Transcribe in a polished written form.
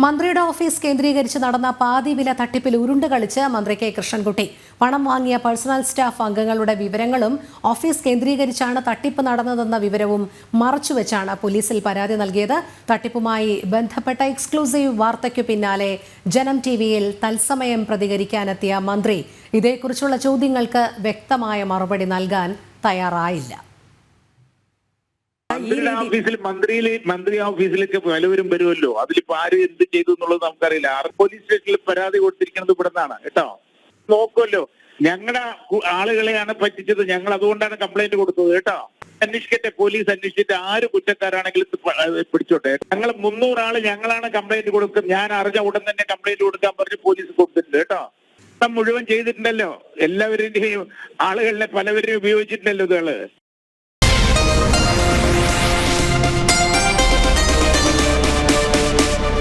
മന്ത്രിയുടെ ഓഫീസ് കേന്ദ്രീകരിച്ച് നടന്ന പാതി വില തട്ടിപ്പിൽ ഉരുണ്ട് കളിച്ച് മന്ത്രി കെ കൃഷ്ണൻകുട്ടി. പണം വാങ്ങിയ പേഴ്സണൽ സ്റ്റാഫ് അംഗങ്ങളുടെ വിവരങ്ങളും ഓഫീസ് കേന്ദ്രീകരിച്ചാണ് തട്ടിപ്പ് നടന്നതെന്ന വിവരവും മറച്ചുവെച്ചാണ് പോലീസിൽ പരാതി നൽകിയത്. തട്ടിപ്പുമായി ബന്ധപ്പെട്ട എക്സ്ക്ലൂസീവ് വാർത്തയ്ക്കു പിന്നാലെ ജനം ടിവിയിൽ തത്സമയം പ്രതികരിക്കാനെത്തിയ മന്ത്രി ഇതേക്കുറിച്ചുള്ള ചോദ്യങ്ങൾക്ക് വ്യക്തമായ മറുപടി നൽകാൻ തയ്യാറായില്ല. മന്ത്രി ഓഫീസിലേക്ക് പലവരും വരുമല്ലോ. അതിലിപ്പോ ആര് എന്ത് ചെയ്തു എന്നുള്ളത് നമുക്കറിയില്ല. പോലീസ് സ്റ്റേഷനിൽ പരാതി കൊടുത്തിരിക്കുന്നത് ഇവിടെ നിന്നാണ് കേട്ടോ. നോക്കുമല്ലോ, ഞങ്ങളുടെ ആളുകളെയാണ് പറ്റിച്ചത്. ഞങ്ങൾ അതുകൊണ്ടാണ് കംപ്ലൈന്റ് കൊടുത്തത് കേട്ടോ. അന്വേഷിക്കട്ടെ, പോലീസ് അന്വേഷിച്ചിട്ട് ആര് കുറ്റക്കാരാണെങ്കിലും പിടിച്ചോട്ടെ. ഞങ്ങൾ 300 ആള് ഞങ്ങളാണ് കംപ്ലൈന്റ് കൊടുക്കുന്നത്. ഞാൻ അറിഞ്ഞ ഉടൻ തന്നെ കംപ്ലൈന്റ് കൊടുക്കാൻ പറഞ്ഞ് പോലീസ് കൊടുത്തിട്ടുണ്ട് കേട്ടോ. മുഴുവൻ ചെയ്തിട്ടുണ്ടല്ലോ. എല്ലാവരുടെയും ആളുകളിലെ പലവരെയും ഉപയോഗിച്ചിട്ടുണ്ടല്ലോ ഇതുകള്.